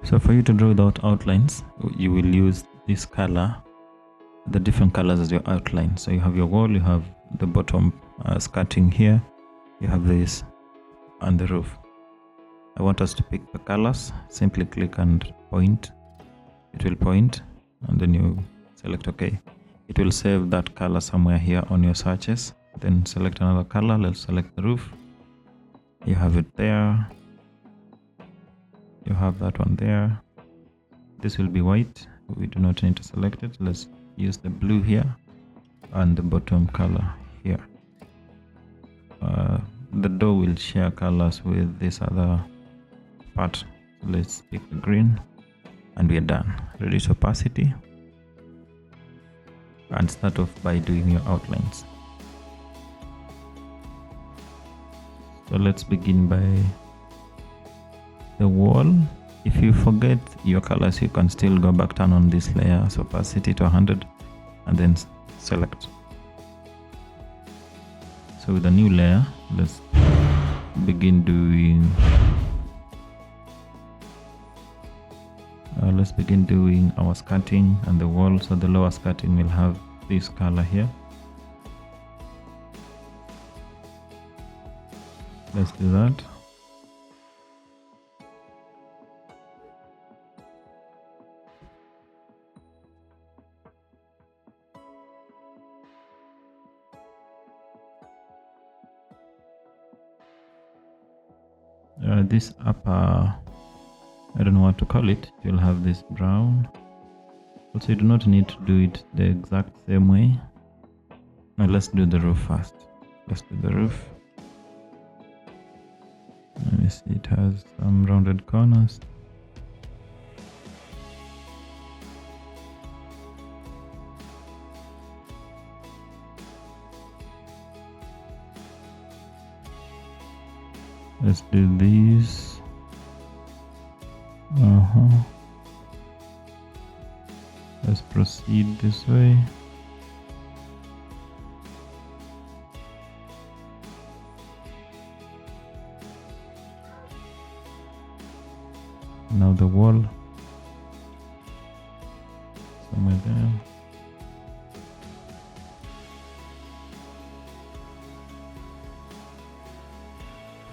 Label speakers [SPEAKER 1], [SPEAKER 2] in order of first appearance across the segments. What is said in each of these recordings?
[SPEAKER 1] So for you to draw without outlines, you will use this color, the different colors as your outline. So you have your wall, you have the bottom skirting here, you have this on the roof. I want us to pick the colors. Simply click and point. It will point, and then you select OK. It will save that color somewhere here on your searches. Then select another color. Let's select the roof. You have it there. You have that one there. This will be white. We do not need to select it. Let's use the blue here and the bottom color here. The door will share colors with this other part. So let's pick the green, and we are done. Reduce opacity and start off by doing your outlines. So let's begin by the wall. If you forget your colors, you can still go back, turn on this layer, so opacity to 100, and then select. So with a new layer, let's begin doing our skirting and the wall. So the lower skirting will have this color here. Let's do that. This upper, I don't know what to call it, you'll have this brown. Also, you do not need to do it the exact same way. Now let's do the roof first. Let's do the roof. Let me see, it has some rounded corners. Let's do these. Let's proceed this way. Now the wall. Somewhere there.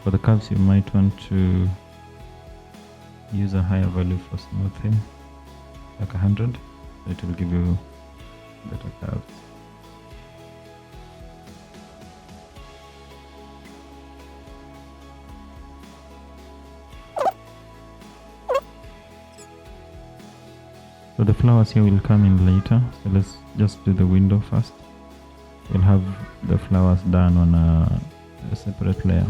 [SPEAKER 1] For the curves, you might want to use a higher value for smoothing, like 100. So it will give you better curves. So the flowers here will come in later. So let's just do the window first. We'll have the flowers done on a separate layer.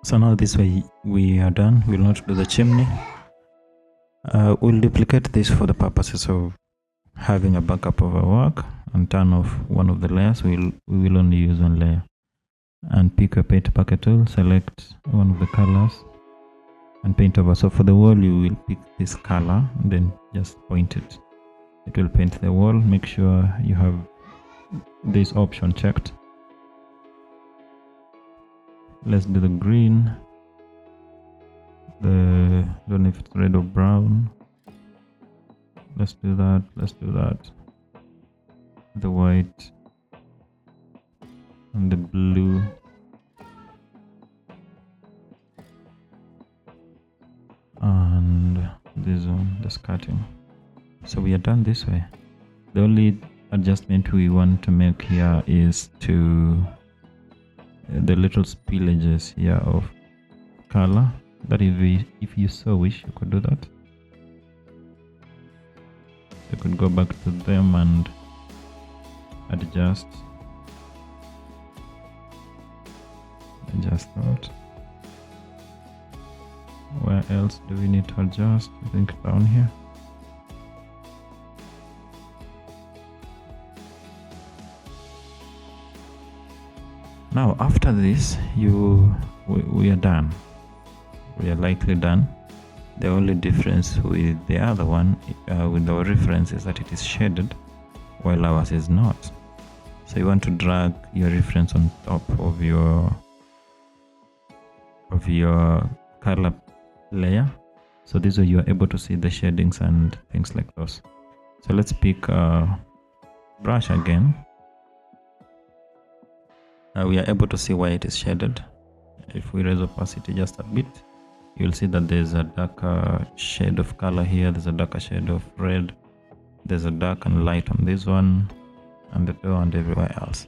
[SPEAKER 1] So now this way we are done. We'll not do the chimney. We'll duplicate this for the purposes of having a backup of our work and turn off one of the layers. We will only use one layer. And pick a paint bucket tool, select one of the colors and paint over. So for the wall, you will pick this color and then just point it. It will paint the wall. Make sure you have this option checked. Let's do the green. I don't know if it's red or brown. Let's do that. Let's do that. The white and the blue. And this one, the skirting. So we are done this way. The only adjustment we want to make here is to the little spillages here of color. That if you so wish, you could do that. You could go back to them and adjust that. Where else do we need to adjust? I think down here. Now after this, we are done. We are likely done. The only difference with the other one, with our reference, is that it is shaded, while ours is not. So you want to drag your reference on top of your color layer, so this way you are able to see the shadings and things like those. So let's pick a brush again. We are able to see why it is shaded. If we raise opacity just a bit, you'll see that there's a darker shade of color here, there's a darker shade of red, there's a dark and light on this one, and the door and everywhere else.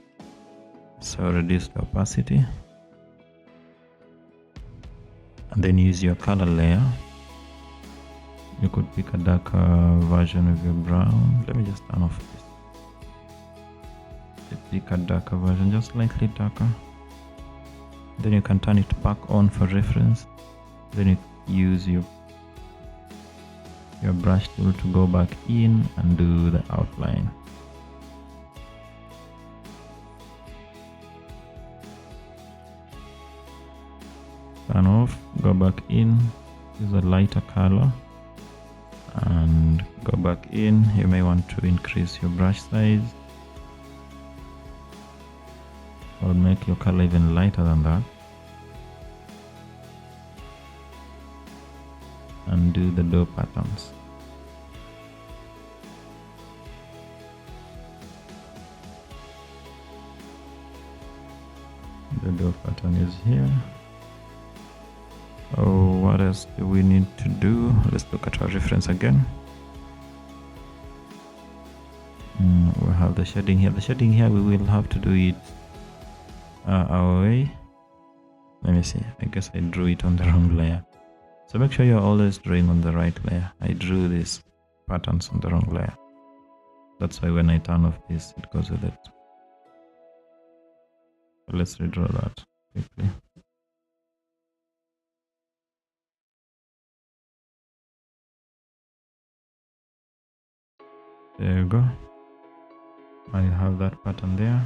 [SPEAKER 1] So reduce the opacity, and then use your color layer. You could pick a darker version of your brown. Let me just turn off this. Pick a darker version, just slightly darker. Then you can turn it back on for reference. Then you use your brush tool to go back in and do the outline. Turn off, go back in, use a lighter color, and go back in. You may want to increase your brush size or make your color even lighter than that, and do the door patterns. The door pattern is here. Oh, what else do we need to do? Let's look at our reference again. We have the shading here. The shading here, we will have to do it our way. Let me see. I guess I drew it on the wrong layer. So make sure you're always drawing on the right layer. I drew these patterns on the wrong layer. That's why when I turn off this, it goes with it. So let's redraw that quickly. There you go. And you have that pattern there.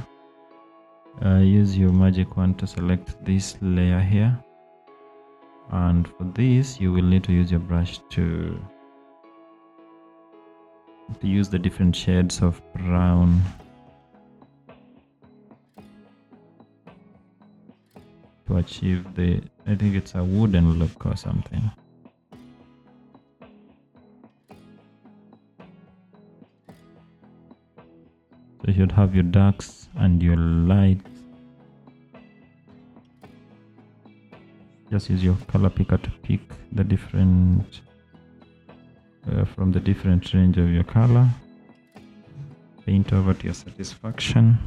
[SPEAKER 1] Use your magic wand to select this layer here, and for this you will need to use your brush to use the different shades of brown to achieve the, I think it's a wooden look or something. So you should have your darks and your lights. Just use your color picker to pick the different from the different range of your color. Paint over to your satisfaction.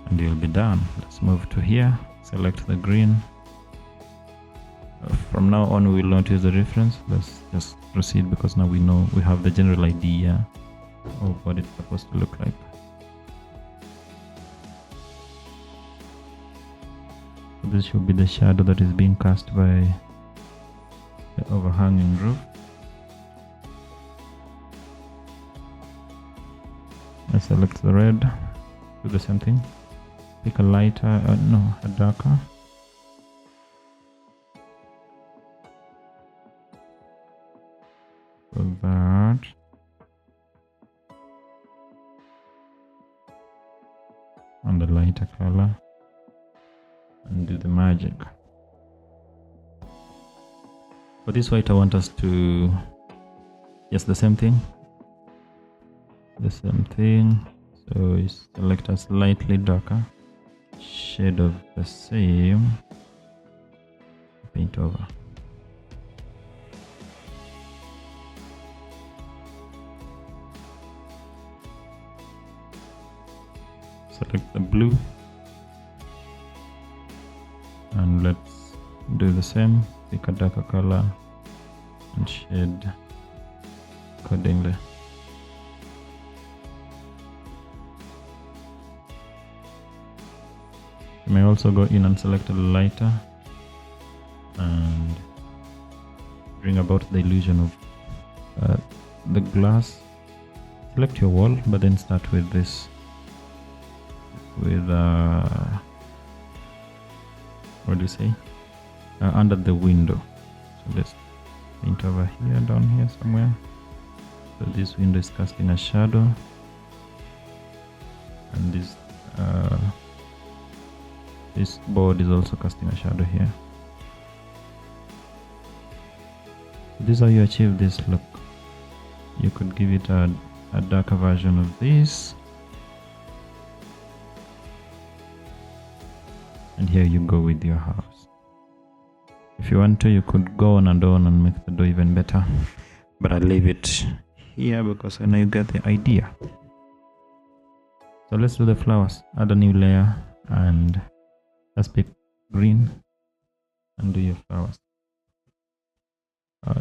[SPEAKER 1] And you'll be done. Let's move to here. Select the green. From now on, we will not use the reference. Let's just proceed because now we know, we have the general idea of what it's supposed to look like. So this should be the shadow that is being cast by the overhanging roof. I select the red, do the same thing. Pick a lighter, a darker. So that. And the lighter color. And do the magic. For this white, I want us to, yes, the same thing. The same thing. So we select a slightly darker shade of the same. Paint over. Select the blue. And let's do the same. Pick a darker color and shade accordingly. You may also go in and select a lighter and bring about the illusion of the glass. Select your wall, but then start with this, with what do you say, under the window. So let's paint over here, down here somewhere. So this window is casting a shadow, and this board is also casting a shadow here. This is how you achieve this look. You could give it a darker version of this, and here you go with your house. If you want to, you could go on and make the door even better, but I'll leave it here because I know you get the idea. So let's do the flowers. Add a new layer and let's pick green and do your flowers.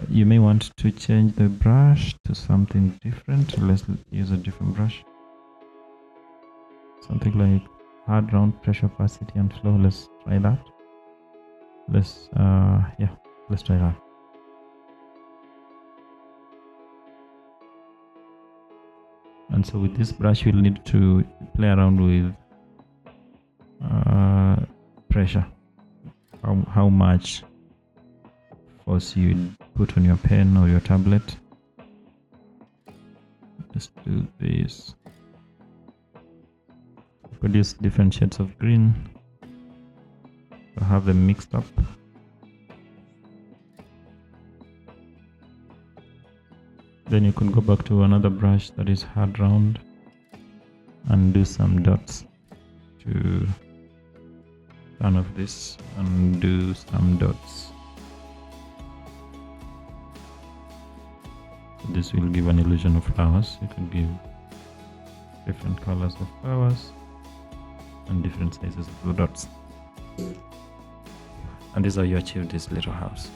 [SPEAKER 1] You may want to change the brush to something different. Let's use a different brush, something like hard, round, pressure, opacity, and flow. Let's try that. Let's try that. And so with this brush, you'll need to play around with pressure, how much force you put on your pen or your tablet. Let's do this. Produce different shades of green. So have them mixed up. Then you can go back to another brush that is hard round and do some dots to turn off this and do some dots. This will give an illusion of flowers. You can give different colors of flowers and different sizes of the dots. And this is how you achieve this little house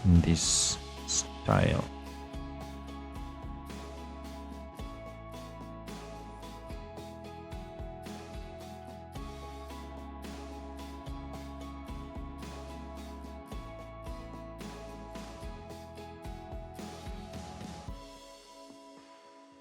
[SPEAKER 1] in this style.